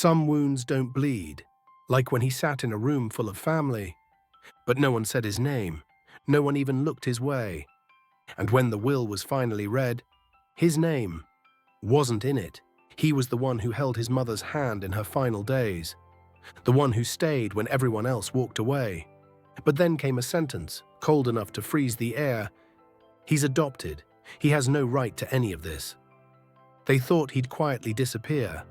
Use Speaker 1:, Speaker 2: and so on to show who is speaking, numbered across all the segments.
Speaker 1: Some wounds don't bleed, like when he sat in a room full of family. But no one said his name. No one even looked his way. And when the will was finally read, his name wasn't in it. He was the one who held his mother's hand in her final days, the one who stayed when everyone else walked away. But then came a sentence, cold enough to freeze the air. He's adopted. He has no right to any of this. They thought he'd quietly disappear.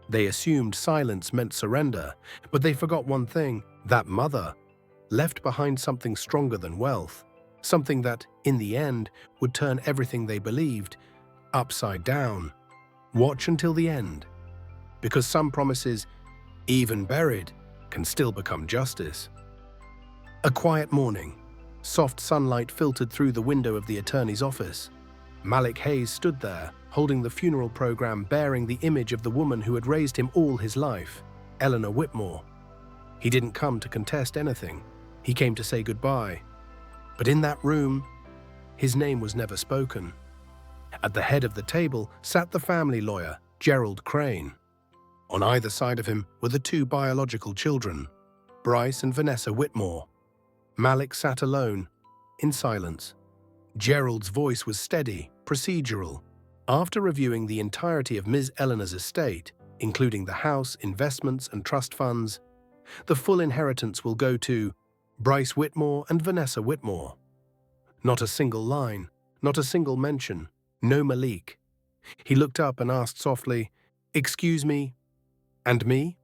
Speaker 1: They assumed silence meant surrender, but they forgot one thing: that mother left behind something stronger than wealth, something that, in the end, would turn everything they believed upside down. Watch until the end, because some promises, even buried, can still become justice. A quiet morning. Soft sunlight filtered through the window of the attorney's office. Malik Hayes stood there, holding the funeral program bearing the image of the woman who had raised him all his life, Eleanor Whitmore. He didn't come to contest anything. He came to say goodbye. But in that room, his name was never spoken. At the head of the table sat the family lawyer, Gerald Crane. On either side of him were the two biological children, Bryce and Vanessa Whitmore. Malik sat alone, in silence. Gerald's voice was steady, procedural. After reviewing the entirety of Ms. Eleanor's estate, including the house, investments, and trust funds, the full inheritance will go to Bryce Whitmore and Vanessa Whitmore. Not a single line, not a single mention, no Malik. He looked up and asked softly, "Excuse me, and me?"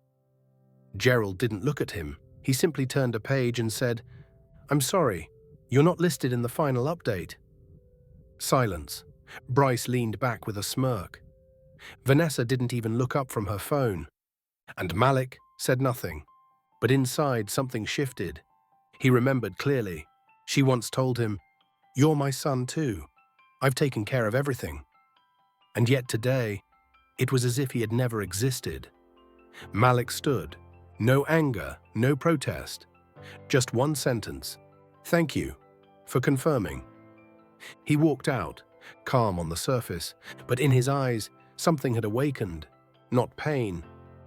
Speaker 1: Gerald didn't look at him. He simply turned a page and said, "I'm sorry, you're not listed in the final update." Silence. Bryce leaned back with a smirk. Vanessa didn't even look up from her phone. And Malik said nothing. But inside something shifted. He remembered clearly. She once told him, "You're my son too. I've taken care of everything." And yet today, it was as if he had never existed. Malik stood. No anger, no protest. Just one sentence: "Thank you for confirming." He walked out, calm on the surface, but in his eyes, something had awakened. Not pain,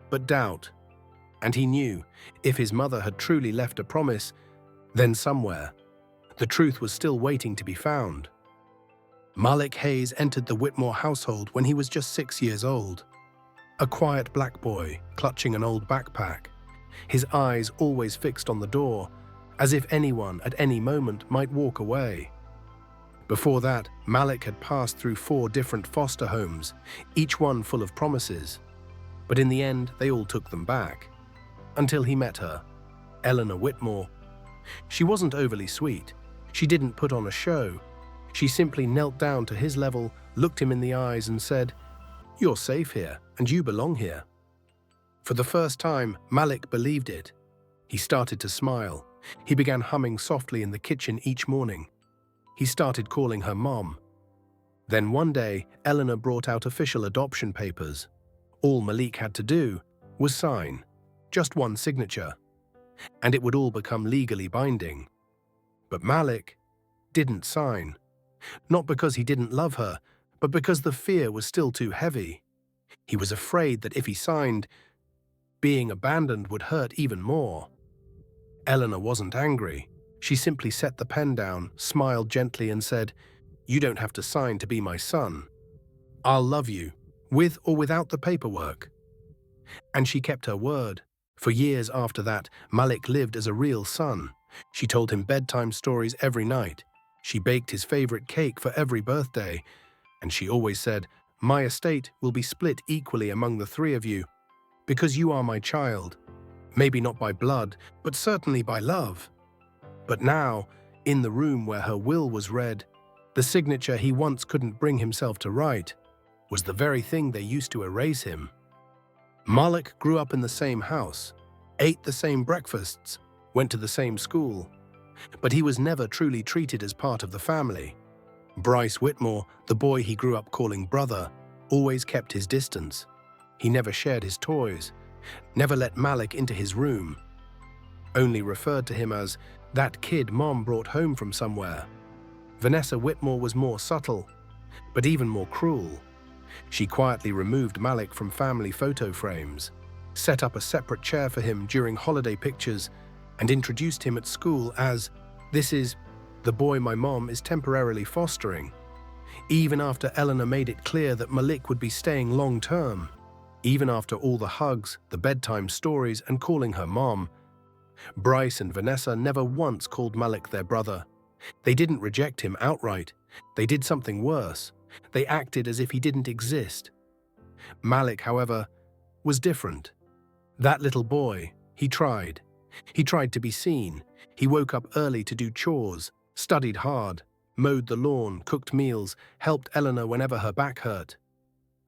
Speaker 1: but doubt. And he knew, if his mother had truly left a promise, then somewhere, the truth was still waiting to be found. Malik Hayes entered the Whitmore household when he was just 6 years old. A quiet black boy, clutching an old backpack, his eyes always fixed on the door, as if anyone at any moment might walk away. Before that, Malik had passed through 4 different foster homes, each one full of promises. But in the end, they all took them back. Until he met her, Eleanor Whitmore. She wasn't overly sweet. She didn't put on a show. She simply knelt down to his level, looked him in the eyes and said, "You're safe here, and you belong here." For the first time, Malik believed it. He started to smile. He began humming softly in the kitchen each morning. He started calling her Mom. Then one day, Eleanor brought out official adoption papers. All Malik had to do was sign. Just one signature. And it would all become legally binding. But Malik didn't sign. Not because he didn't love her, but because the fear was still too heavy. He was afraid that if he signed, being abandoned would hurt even more. Eleanor wasn't angry. She simply set the pen down, smiled gently and said, "You don't have to sign to be my son. I'll love you, with or without the paperwork." And she kept her word. For years after that, Malik lived as a real son. She told him bedtime stories every night. She baked his favorite cake for every birthday. And she always said, "My estate will be split equally among the 3 of you, because you are my child. Maybe not by blood, but certainly by love." But now, in the room where her will was read, the signature he once couldn't bring himself to write was the very thing they used to erase him. Malik grew up in the same house, ate the same breakfasts, went to the same school, but he was never truly treated as part of the family. Bryce Whitmore, the boy he grew up calling brother, always kept his distance. He never shared his toys, never let Malik into his room, only referred to him as that kid Mom brought home from somewhere. Vanessa Whitmore was more subtle, but even more cruel. She quietly removed Malik from family photo frames, set up a separate chair for him during holiday pictures, and introduced him at school as, "This is the boy my mom is temporarily fostering," even after Eleanor made it clear that Malik would be staying long-term. Even after all the hugs, the bedtime stories, and calling her mom, Bryce and Vanessa never once called Malik their brother. They didn't reject him outright. They did something worse. They acted as if he didn't exist. Malik, however, was different. That little boy, he tried. He tried to be seen. He woke up early to do chores, studied hard, mowed the lawn, cooked meals, helped Eleanor whenever her back hurt.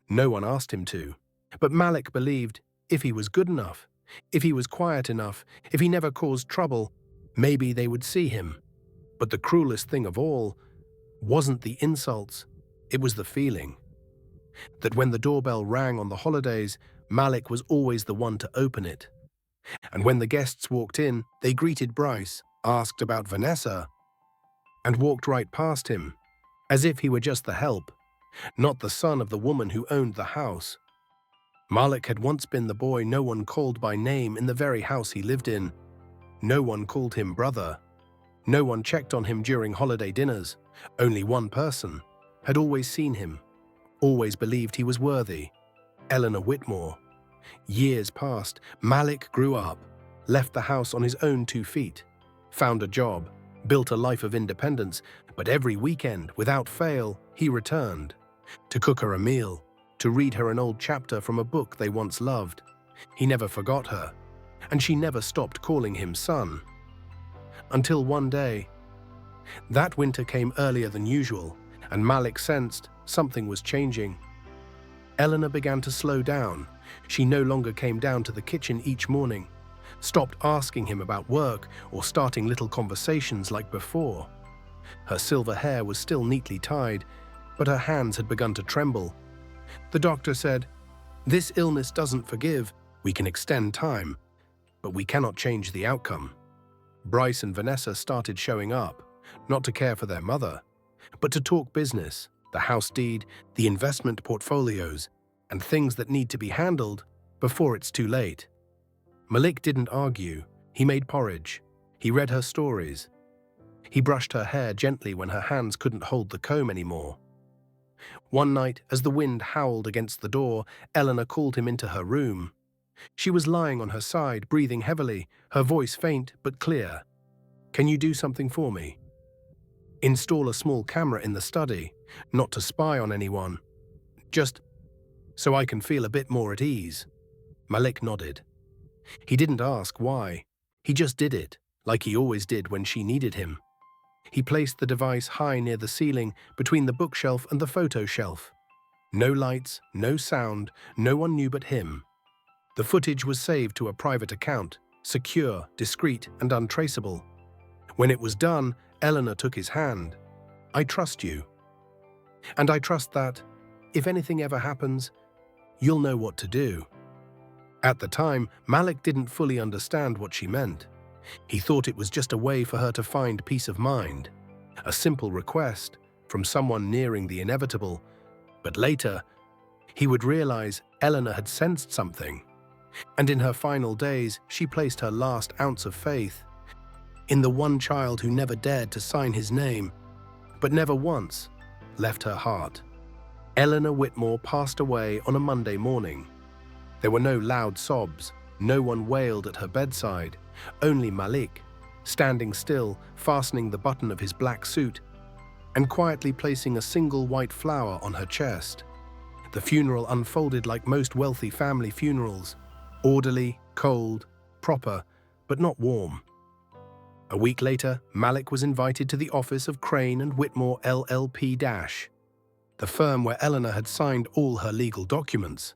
Speaker 1: No one asked him to. But Malik believed if he was good enough, if he was quiet enough, if he never caused trouble, maybe they would see him. But the cruelest thing of all wasn't the insults, it was the feeling. That when the doorbell rang on the holidays, Malik was always the one to open it. And when the guests walked in, they greeted Bryce, asked about Vanessa, and walked right past him, as if he were just the help, not the son of the woman who owned the house. Malik had once been the boy no one called by name in the very house he lived in. No one called him brother. No one checked on him during holiday dinners. Only one person had always seen him, always believed he was worthy: Eleanor Whitmore. Years passed. Malik grew up, left the house on his own 2 feet, found a job, built a life of independence, but every weekend, without fail, he returned to cook her a meal, to read her an old chapter from a book they once loved. He never forgot her, and she never stopped calling him son. Until one day, that winter came earlier than usual, and Malik sensed something was changing. Eleanor began to slow down. She no longer came down to the kitchen each morning, stopped asking him about work or starting little conversations like before. Her silver hair was still neatly tied, but her hands had begun to tremble. The doctor said, "This illness doesn't forgive. We can extend time, but we cannot change the outcome." Bryce and Vanessa started showing up, not to care for their mother, but to talk business, the house deed, the investment portfolios, and things that need to be handled before it's too late. Malik didn't argue. He made porridge. He read her stories. He brushed her hair gently when her hands couldn't hold the comb anymore. One night, as the wind howled against the door, Eleanor called him into her room. She was lying on her side, breathing heavily, her voice faint but clear. "Can you do something for me? Install a small camera in the study, not to spy on anyone, just so I can feel a bit more at ease." Malik nodded. He didn't ask why. He just did it, like he always did when she needed him. He placed the device high near the ceiling, between the bookshelf and the photo shelf. No lights, no sound, no one knew but him. The footage was saved to a private account, secure, discreet, and untraceable. When it was done, Eleanor took his hand. "I trust you. And I trust that, if anything ever happens, you'll know what to do." At the time, Malik didn't fully understand what she meant. He thought it was just a way for her to find peace of mind, a simple request from someone nearing the inevitable. But later, he would realize Eleanor had sensed something. And in her final days, she placed her last ounce of faith in the one child who never dared to sign his name, but never once left her heart. Eleanor Whitmore passed away on a Monday morning. There were no loud sobs, no one wailed at her bedside, only Malik, standing still, fastening the button of his black suit, and quietly placing a single white flower on her chest. The funeral unfolded like most wealthy family funerals, orderly, cold, proper, but not warm. A week later, Malik was invited to the office of Crane and Whitmore LLP-, the firm where Eleanor had signed all her legal documents.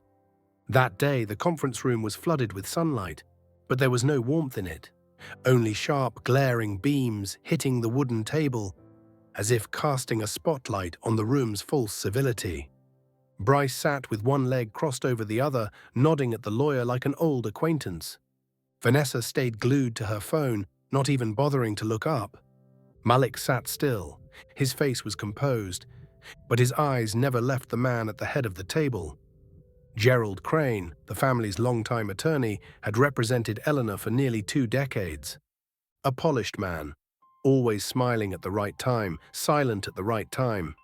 Speaker 1: That day, the conference room was flooded with sunlight, but there was no warmth in it, only sharp, glaring beams hitting the wooden table, as if casting a spotlight on the room's false civility. Bryce sat with one leg crossed over the other, nodding at the lawyer like an old acquaintance. Vanessa stayed glued to her phone, not even bothering to look up. Malik sat still. His face was composed, but his eyes never left the man at the head of the table. Gerald Crane, the family's longtime attorney, had represented Eleanor for nearly 2 decades. A polished man, always smiling at the right time, silent at the right time.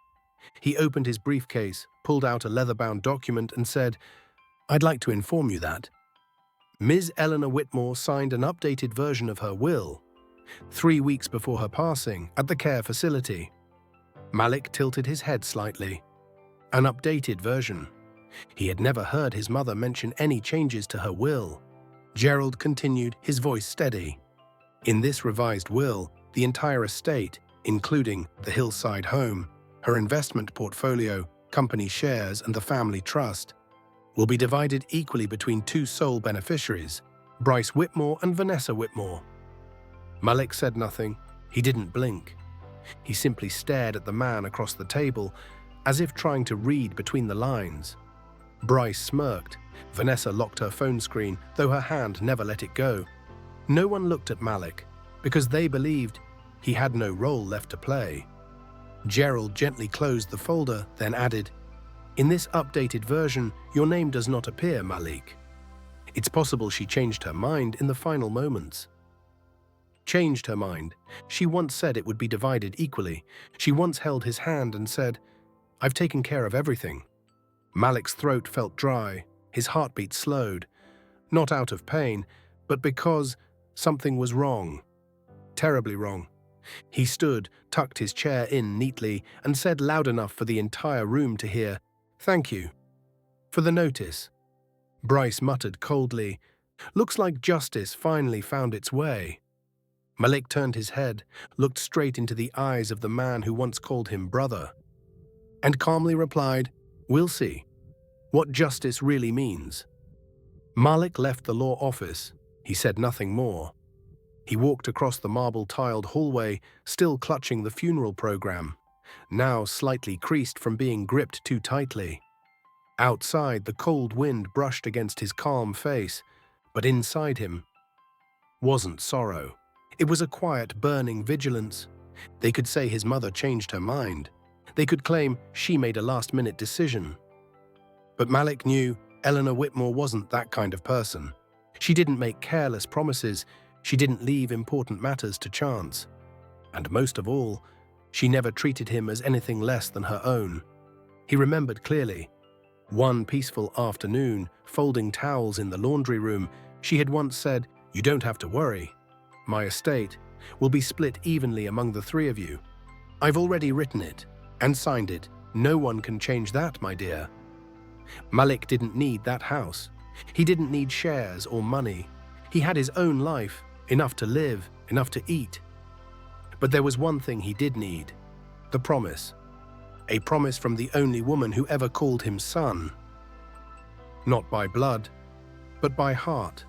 Speaker 1: He opened his briefcase, pulled out a leather-bound document and said, "I'd like to inform you that Ms. Eleanor Whitmore signed an updated version of her will 3 weeks before her passing at the care facility." Malik tilted his head slightly. An updated version. He had never heard his mother mention any changes to her will. Gerald continued, his voice steady. "In this revised will, the entire estate, including the hillside home, her investment portfolio, company shares, and the family trust, will be divided equally between 2 sole beneficiaries, Bryce Whitmore and Vanessa Whitmore." Malik said nothing. He didn't blink. He simply stared at the man across the table, as if trying to read between the lines. Bryce smirked. Vanessa locked her phone screen, though her hand never let it go. No one looked at Malik, because they believed he had no role left to play. Gerald gently closed the folder, then added, "In this updated version, your name does not appear, Malik. It's possible she changed her mind in the final moments." Changed her mind. She once said it would be divided equally. She once held his hand and said, "I've taken care of everything." Malik's throat felt dry, his heartbeat slowed, not out of pain, but because something was wrong. Terribly wrong. He stood, tucked his chair in neatly, and said loud enough for the entire room to hear, "Thank you for the notice." Bryce muttered coldly, "Looks like justice finally found its way." Malik turned his head, looked straight into the eyes of the man who once called him brother, and calmly replied, "We'll see what justice really means." Malik left the law office. He said nothing more. He walked across the marble-tiled hallway, still clutching the funeral program, now slightly creased from being gripped too tightly. Outside, the cold wind brushed against his calm face, but inside him wasn't sorrow. It was a quiet, burning vigilance. They could say his mother changed her mind. They could claim she made a last-minute decision. But Malik knew Eleanor Whitmore wasn't that kind of person. She didn't make careless promises. She didn't leave important matters to chance. And most of all, she never treated him as anything less than her own. He remembered clearly. One peaceful afternoon, folding towels in the laundry room, she had once said, "You don't have to worry. My estate will be split evenly among the 3 of you. I've already written it and signed it. No one can change that, my dear." Malik didn't need that house. He didn't need shares or money. He had his own life, enough to live, enough to eat. But there was one thing he did need: the promise. A promise from the only woman who ever called him son. Not by blood, but by heart.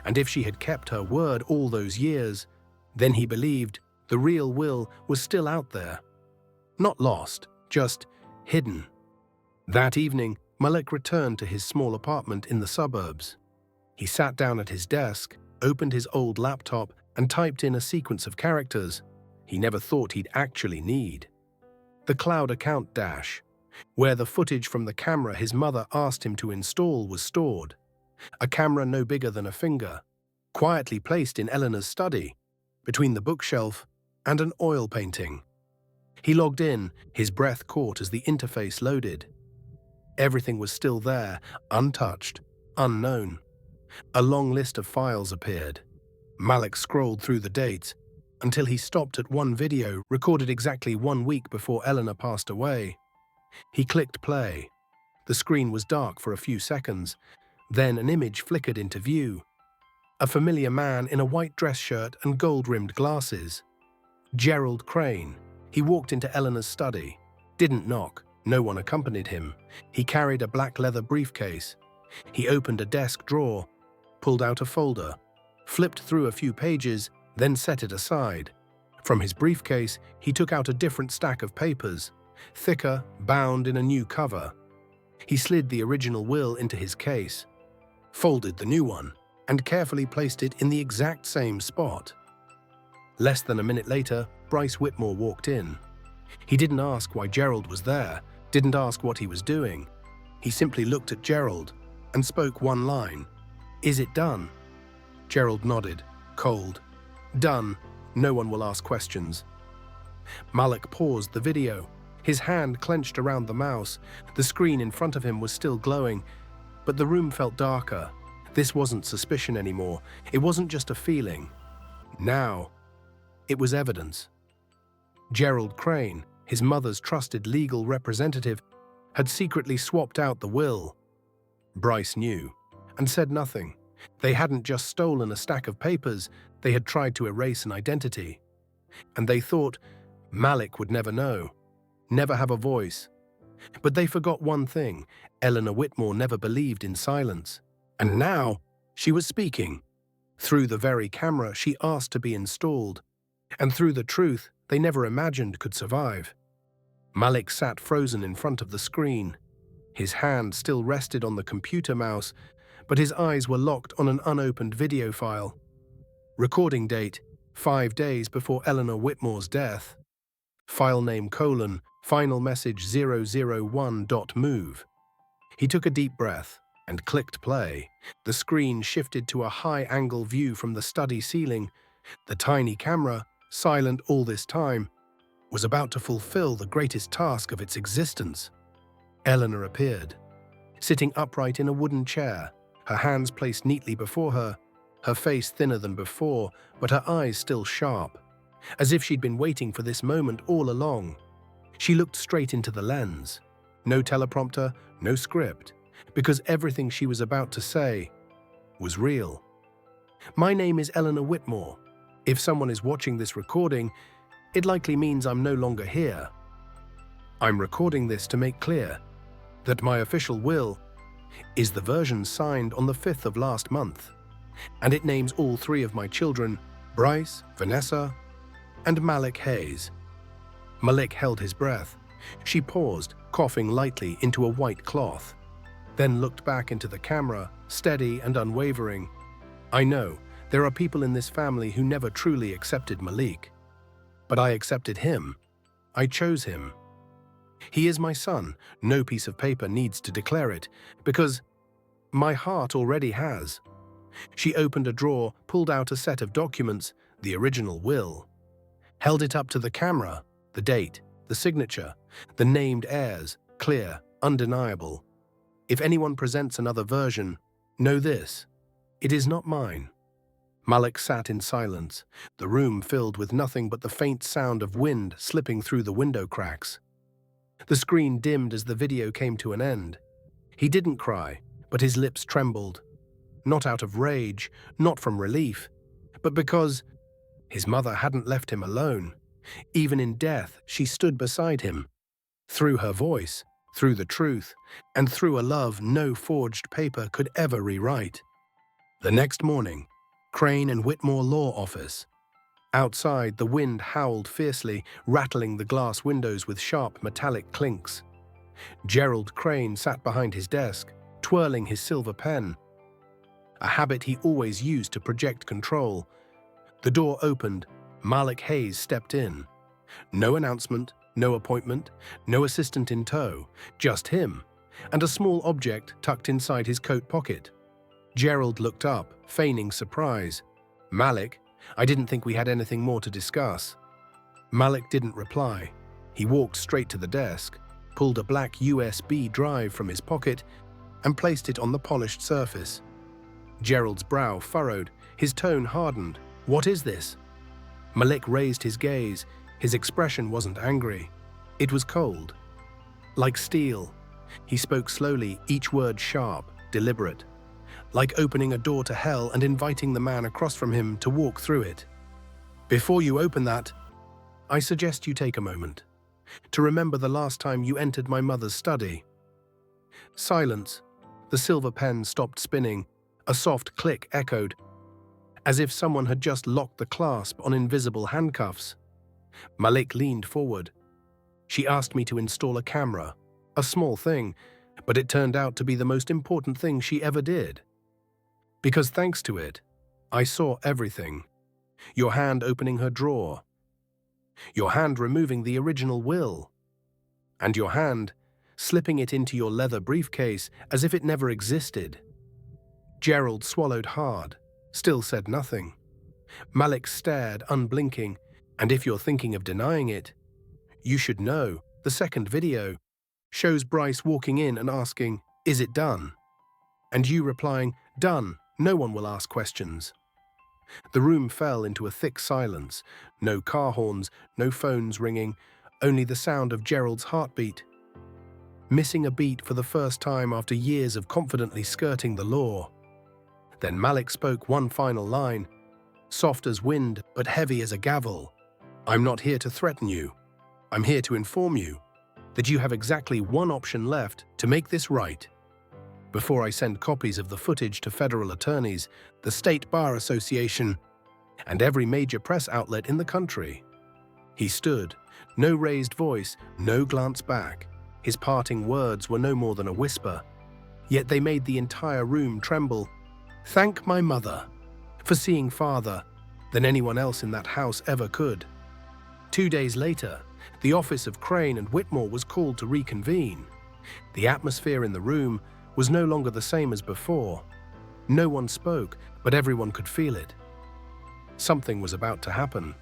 Speaker 1: And if she had kept her word all those years, then he believed the real will was still out there. Not lost, just hidden. That evening, Malik returned to his small apartment in the suburbs. He sat down at his desk, opened his old laptop, and typed in a sequence of characters he never thought he'd actually need. The cloud account dash, where the footage from the camera his mother asked him to install was stored. A camera no bigger than a finger, quietly placed in Eleanor's study, between the bookshelf and an oil painting. He logged in, his breath caught as the interface loaded. Everything was still there, untouched, unknown. A long list of files appeared. Malik scrolled through the dates until he stopped at one video recorded exactly 1 week before Eleanor passed away. He clicked play. The screen was dark for a few seconds. Then an image flickered into view. A familiar man in a white dress shirt and gold-rimmed glasses. Gerald Crane. He walked into Eleanor's study. Didn't knock. No one accompanied him. He carried a black leather briefcase. He opened a desk drawer, pulled out a folder, flipped through a few pages, then set it aside. From his briefcase, he took out a different stack of papers, thicker, bound in a new cover. He slid the original will into his case, folded the new one, and carefully placed it in the exact same spot. Less than a minute later, Bryce Whitmore walked in. He didn't ask why Gerald was there, didn't ask what he was doing. He simply looked at Gerald and spoke one line. "Is it done?" Gerald nodded, cold. "Done. No one will ask questions." Malik paused the video. His hand clenched around the mouse. The screen in front of him was still glowing, but the room felt darker. This wasn't suspicion anymore. It wasn't just a feeling. Now, it was evidence. Gerald Crane, his mother's trusted legal representative, had secretly swapped out the will. Bryce knew, and said nothing. They hadn't just stolen a stack of papers, they had tried to erase an identity. And they thought Malik would never know, never have a voice. But they forgot one thing: Eleanor Whitmore never believed in silence. And now, she was speaking. Through the very camera she asked to be installed, and through the truth they never imagined could survive. Malik sat frozen in front of the screen. His hand still rested on the computer mouse, but his eyes were locked on an unopened video file. Recording date: 5 days before Eleanor Whitmore's death. File name: final message 001.move. He took a deep breath and clicked play. The screen shifted to a high-angle view from the study ceiling. The tiny camera, silent all this time, was about to fulfill the greatest task of its existence. Eleanor appeared, sitting upright in a wooden chair, her hands placed neatly before her, her face thinner than before, but her eyes still sharp, as if she'd been waiting for this moment all along. She looked straight into the lens. No teleprompter, no script, because everything she was about to say was real. "My name is Eleanor Whitmore. If someone is watching this recording, it likely means I'm no longer here. I'm recording this to make clear that my official will is the version signed on the 5th of last month, and it names all 3 of my children, Bryce, Vanessa, and Malik Hayes." Malik held his breath. She paused, coughing lightly into a white cloth, then looked back into the camera, steady and unwavering. "I know, there are people in this family who never truly accepted Malik. But I accepted him. I chose him. He is my son. No piece of paper needs to declare it, because my heart already has." She opened a drawer, pulled out a set of documents, the original will, held it up to the camera, the date, the signature, the named heirs, clear, undeniable. "If anyone presents another version, know this: it is not mine." Malik sat in silence, the room filled with nothing but the faint sound of wind slipping through the window cracks. The screen dimmed as the video came to an end. He didn't cry, but his lips trembled. Not out of rage, not from relief, but because his mother hadn't left him alone. Even in death, she stood beside him. Through her voice, through the truth, and through a love no forged paper could ever rewrite. The next morning, Crane and Whitmore Law Office. Outside, the wind howled fiercely, rattling the glass windows with sharp metallic clinks. Gerald Crane sat behind his desk, twirling his silver pen, a habit he always used to project control. The door opened. Malik Hayes stepped in. No announcement, no appointment, no assistant in tow, just him, and a small object tucked inside his coat pocket. Gerald looked up, feigning surprise. "Malik, I didn't think we had anything more to discuss." Malik didn't reply. He walked straight to the desk, pulled a black USB drive from his pocket, and placed it on the polished surface. Gerald's brow furrowed, his tone hardened. "What is this?" Malik raised his gaze. His expression wasn't angry. It was cold, like steel. He spoke slowly, each word sharp, deliberate, like opening a door to hell and inviting the man across from him to walk through it. "Before you open that, I suggest you take a moment to remember the last time you entered my mother's study." Silence. The silver pen stopped spinning. A soft click echoed, as if someone had just locked the clasp on invisible handcuffs. Malik leaned forward. "She asked me to install a camera. A small thing, but it turned out to be the most important thing she ever did. Because thanks to it, I saw everything. Your hand opening her drawer. Your hand removing the original will. And your hand slipping it into your leather briefcase as if it never existed. Gerald swallowed hard, still said nothing. Malik stared, unblinking, and if you're thinking of denying it, you should know the second video shows Bryce walking in and asking, "Is it done?" And you replying, "Done, no one will ask questions." The room fell into a thick silence, no car horns, no phones ringing, only the sound of Gerald's heartbeat. Missing a beat for the first time after years of confidently skirting the law. Then Malik spoke one final line, soft as wind but heavy as a gavel. "I'm not here to threaten you. I'm here to inform you that you have exactly one option left to make this right. Before I send copies of the footage to federal attorneys, the State Bar Association, and every major press outlet in the country." He stood, no raised voice, no glance back. His parting words were no more than a whisper, yet they made the entire room tremble. "Thank my mother for seeing farther than anyone else in that house ever could." 2 days later, the office of Crane and Whitmore was called to reconvene. The atmosphere in the room was no longer the same as before. No one spoke, but everyone could feel it. Something was about to happen.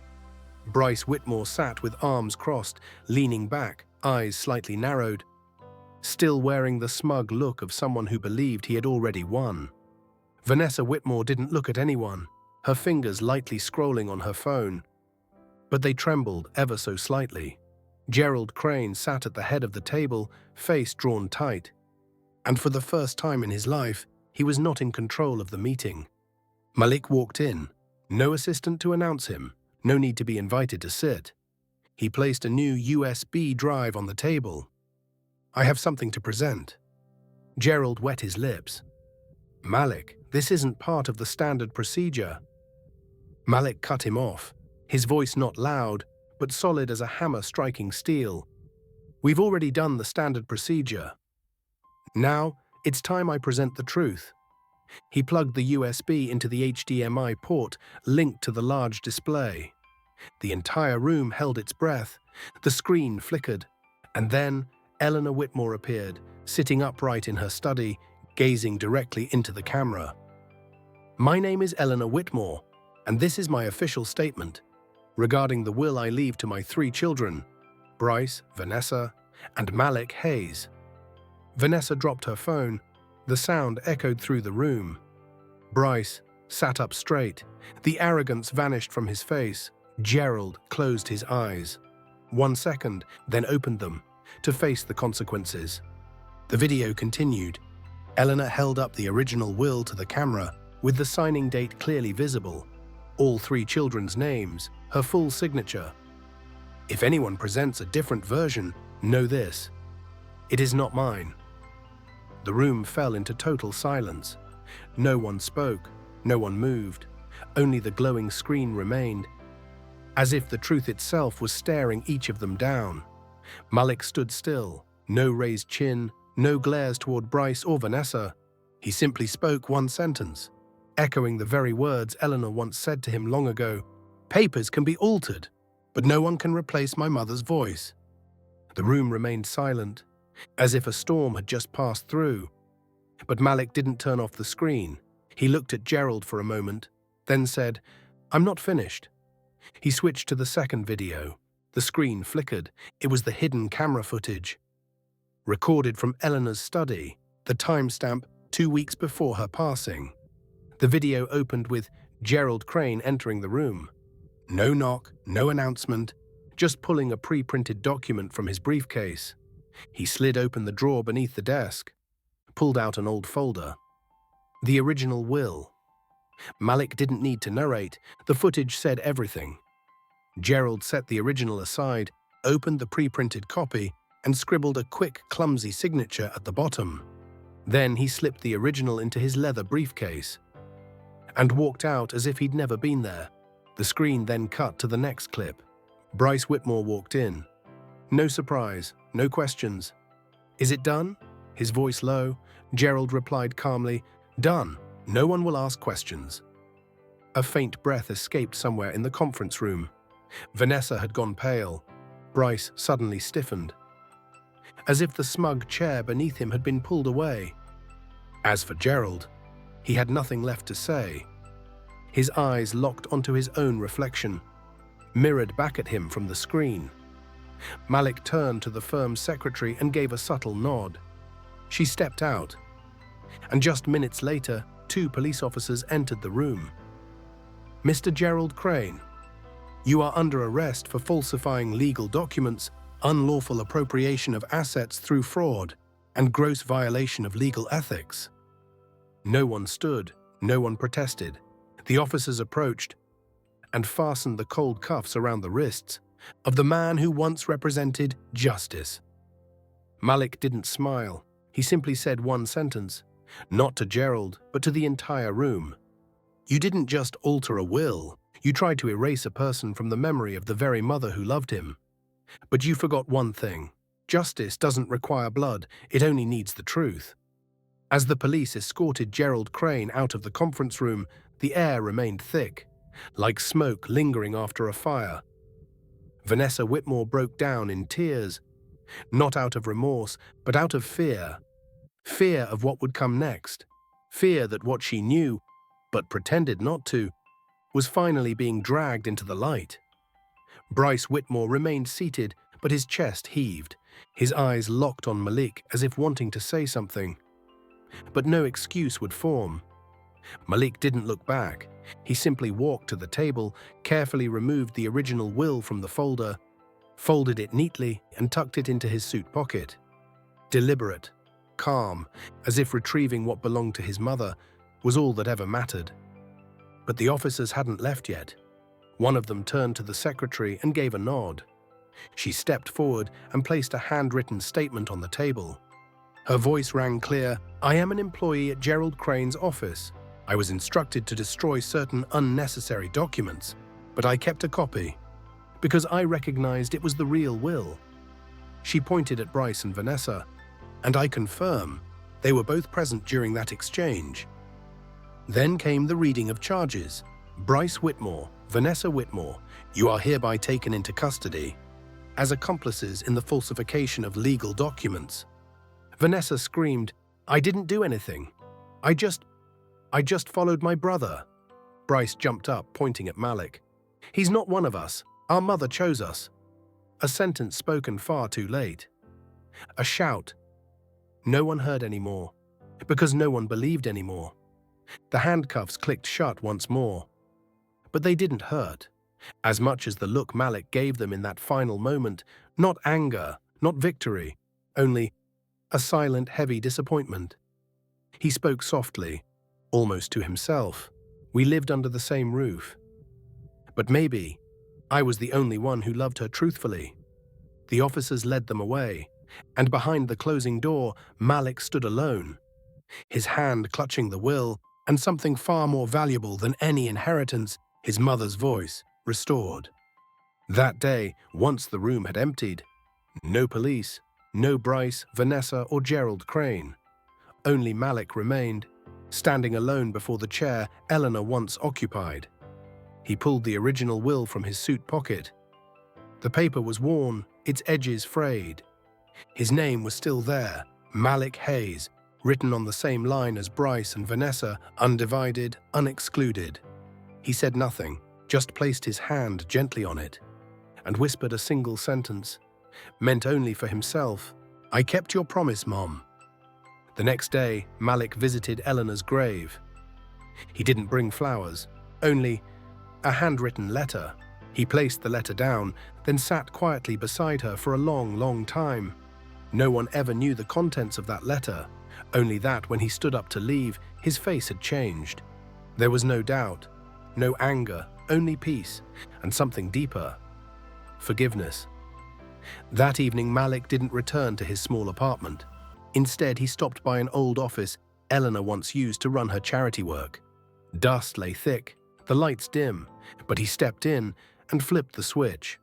Speaker 1: Bryce Whitmore sat with arms crossed, leaning back, eyes slightly narrowed, still wearing the smug look of someone who believed he had already won. Vanessa Whitmore didn't look at anyone, her fingers lightly scrolling on her phone. But they trembled ever so slightly. Gerald Crane sat at the head of the table, face drawn tight. And for the first time in his life, he was not in control of the meeting. Malik walked in, no assistant to announce him, no need to be invited to sit. He placed a new USB drive on the table. "I have something to present." Gerald wet his lips. "Malik, this isn't part of the standard procedure." Malik cut him off, his voice not loud, but solid as a hammer striking steel. "We've already done the standard procedure. Now, it's time I present the truth." He plugged the USB into the HDMI port linked to the large display. The entire room held its breath, the screen flickered, and then Eleanor Whitmore appeared, sitting upright in her study, gazing directly into the camera. "My name is Eleanor Whitmore, and this is my official statement regarding the will I leave to my 3 children, Bryce, Vanessa, and Malik Hayes." Vanessa dropped her phone. The sound echoed through the room. Bryce sat up straight. The arrogance vanished from his face. Gerald closed his eyes. 1 second, then opened them, to face the consequences. The video continued. Eleanor held up the original will to the camera, with the signing date clearly visible. All 3 children's names, her full signature. "If anyone presents a different version, know this. It is not mine." The room fell into total silence. No one spoke, no one moved. Only the glowing screen remained, as if the truth itself was staring each of them down. Malik stood still, no raised chin, no glares toward Bryce or Vanessa. He simply spoke one sentence, echoing the very words Eleanor once said to him long ago. "Papers can be altered, but no one can replace my mother's voice." The room remained silent, as if a storm had just passed through. But Malik didn't turn off the screen. He looked at Gerald for a moment, then said, "I'm not finished." He switched to the second video. The screen flickered. It was the hidden camera footage. Recorded from Eleanor's study, the timestamp 2 weeks before her passing. The video opened with Gerald Crane entering the room. No knock, no announcement, just pulling a pre-printed document from his briefcase. He slid open the drawer beneath the desk, pulled out an old folder. The original will. Malik didn't need to narrate. The footage said everything. Gerald set the original aside, opened the pre-printed copy, and scribbled a quick, clumsy signature at the bottom. Then he slipped the original into his leather briefcase and walked out as if he'd never been there. The screen then cut to the next clip. Bryce Whitmore walked in. No surprise, no questions. "Is it done?" His voice low. Gerald replied calmly, "Done. No one will ask questions." A faint breath escaped somewhere in the conference room. Vanessa had gone pale. Bryce suddenly stiffened. as if the smug chair beneath him had been pulled away. As for Gerald, he had nothing left to say. His eyes locked onto his own reflection, mirrored back at him from the screen. Malik turned to the firm's secretary and gave a subtle nod. She stepped out, and just minutes later, 2 police officers entered the room. "Mr. Gerald Crane, you are under arrest for falsifying legal documents, unlawful appropriation of assets through fraud, and gross violation of legal ethics." No one stood, no one protested. The officers approached and fastened the cold cuffs around the wrists of the man who once represented justice. Malik didn't smile. He simply said one sentence, not to Gerald, but to the entire room. "You didn't just alter a will, you tried to erase a person from the memory of the very mother who loved him. But you forgot one thing. Justice doesn't require blood, it only needs the truth." As the police escorted Gerald Crane out of the conference room, the air remained thick, like smoke lingering after a fire. Vanessa Whitmore broke down in tears, not out of remorse, but out of fear. Fear of what would come next. Fear that what she knew, but pretended not to, was finally being dragged into the light. Bryce Whitmore remained seated, but his chest heaved, his eyes locked on Malik as if wanting to say something. But no excuse would form. Malik didn't look back. He simply walked to the table, carefully removed the original will from the folder, folded it neatly, and tucked it into his suit pocket. Deliberate, calm, as if retrieving what belonged to his mother was all that ever mattered. But the officers hadn't left yet. One of them turned to the secretary and gave a nod. She stepped forward and placed a handwritten statement on the table. Her voice rang clear. "I am an employee at Gerald Crane's office. I was instructed to destroy certain unnecessary documents, but I kept a copy because I recognized it was the real will." She pointed at Bryce and Vanessa, and I confirm they were both present during that exchange. Then came the reading of charges. "Bryce Whitmore, Vanessa Whitmore, you are hereby taken into custody as accomplices in the falsification of legal documents." Vanessa screamed, "I didn't do anything. I just followed my brother." Bryce jumped up, pointing at Malik. "He's not one of us. Our mother chose us." A sentence spoken far too late. A shout. No one heard anymore, because no one believed anymore. The handcuffs clicked shut once more. But they didn't hurt, as much as the look Malik gave them in that final moment. Not anger, not victory, only a silent, heavy disappointment. He spoke softly, almost to himself. "We lived under the same roof. But maybe I was the only one who loved her truthfully." The officers led them away, and behind the closing door, Malik stood alone, his hand clutching the will, and something far more valuable than any inheritance, his mother's voice, restored. That day, once the room had emptied, no police, no Bryce, Vanessa, or Gerald Crane. Only Malik remained, standing alone before the chair Eleanor once occupied. He pulled the original will from his suit pocket. The paper was worn, its edges frayed. His name was still there, Malik Hayes, written on the same line as Bryce and Vanessa, undivided, unexcluded. He said nothing, just placed his hand gently on it, and whispered a single sentence, meant only for himself. "I kept your promise, Mom." The next day, Malik visited Eleanor's grave. He didn't bring flowers, only a handwritten letter. He placed the letter down, then sat quietly beside her for a long, long time. No one ever knew the contents of that letter, only that when he stood up to leave, his face had changed. There was no doubt, no anger, only peace, and something deeper: forgiveness. That evening, Malik didn't return to his small apartment. Instead, he stopped by an old office Eleanor once used to run her charity work. Dust lay thick, the lights dim, but he stepped in and flipped the switch.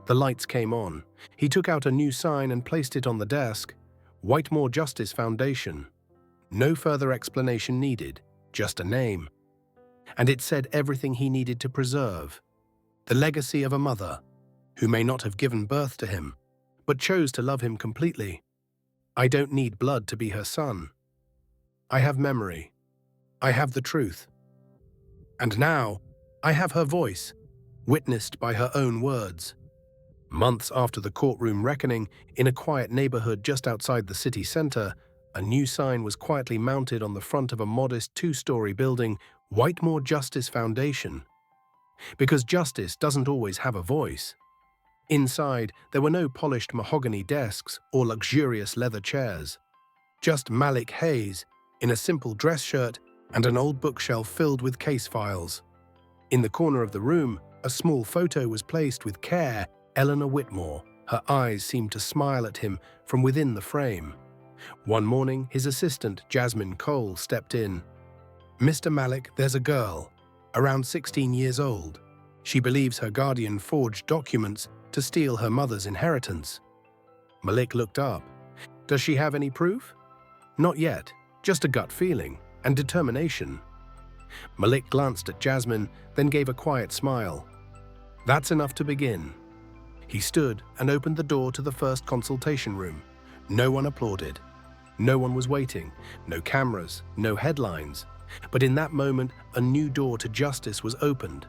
Speaker 1: The lights came on. He took out a new sign and placed it on the desk. Whitemore Justice Foundation. No further explanation needed, just a name. And it said everything he needed to preserve. The legacy of a mother who may not have given birth to him, but chose to love him completely. I don't need blood to be her son. I have memory. I have the truth. And now, I have her voice, witnessed by her own words. Months after the courtroom reckoning, in a quiet neighborhood just outside the city center, a new sign was quietly mounted on the front of a modest two-story building, Whitemore Justice Foundation. Because justice doesn't always have a voice. Inside, there were no polished mahogany desks or luxurious leather chairs. Just Malik Hayes, in a simple dress shirt and an old bookshelf filled with case files. In the corner of the room, a small photo was placed with care. Eleanor Whitmore. Her eyes seemed to smile at him from within the frame. One morning, his assistant, Jasmine Cole, stepped in. "Mr. Malik, there's a girl, around 16 years old. She believes her guardian forged documents to steal her mother's inheritance." Malik looked up. "Does she have any proof?" "Not yet, just a gut feeling and determination." Malik glanced at Jasmine, then gave a quiet smile. "That's enough to begin." He stood and opened the door to the first consultation room. No one applauded. No one was waiting. No cameras, no headlines. But in that moment, a new door to justice was opened.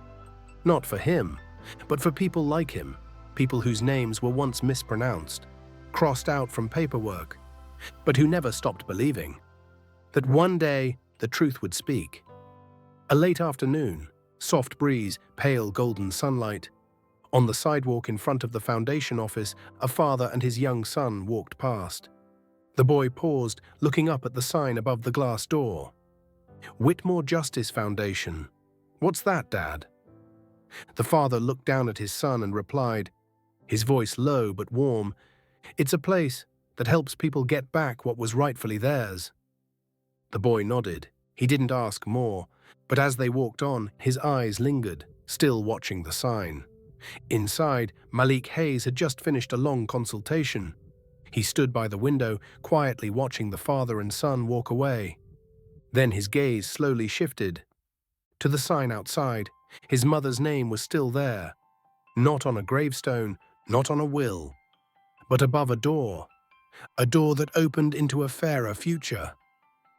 Speaker 1: Not for him, but for people like him, people whose names were once mispronounced, crossed out from paperwork, but who never stopped believing that one day the truth would speak. A late afternoon, soft breeze, pale golden sunlight. On the sidewalk in front of the foundation office, a father and his young son walked past. The boy paused, looking up at the sign above the glass door. "Whitmore Justice Foundation. What's that, Dad?" The father looked down at his son and replied, his voice low but warm, "It's a place that helps people get back what was rightfully theirs." The boy nodded. He didn't ask more, but as they walked on, his eyes lingered, still watching the sign. Inside, Malik Hayes had just finished a long consultation. He stood by the window, quietly watching the father and son walk away. Then his gaze slowly shifted to the sign outside. His mother's name was still there, not on a gravestone, not on a will, but above a door that opened into a fairer future.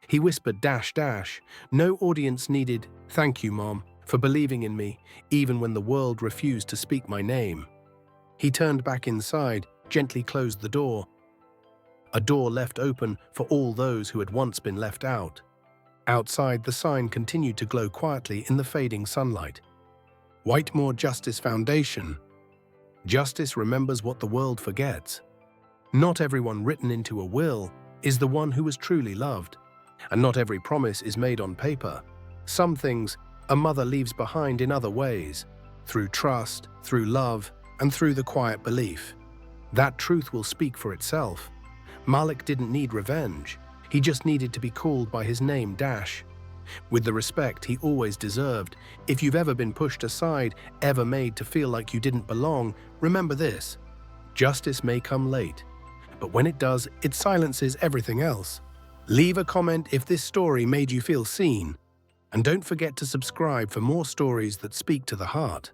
Speaker 1: He whispered, "Dash. No audience needed. Thank you, Mom, for believing in me, even when the world refused to speak my name." He turned back inside, gently closed the door. A door left open for all those who had once been left out. Outside, the sign continued to glow quietly in the fading sunlight. Whitemore Justice Foundation. Justice remembers what the world forgets. Not everyone written into a will is the one who was truly loved, and not every promise is made on paper. Some things a mother leaves behind in other ways, through trust, through love, and through the quiet belief. That truth will speak for itself. Malik didn't need revenge. He just needed to be called by his name, Dash, with the respect he always deserved. If you've ever been pushed aside, ever made to feel like you didn't belong, remember this: justice may come late, but when it does, it silences everything else. Leave a comment if this story made you feel seen, and don't forget to subscribe for more stories that speak to the heart.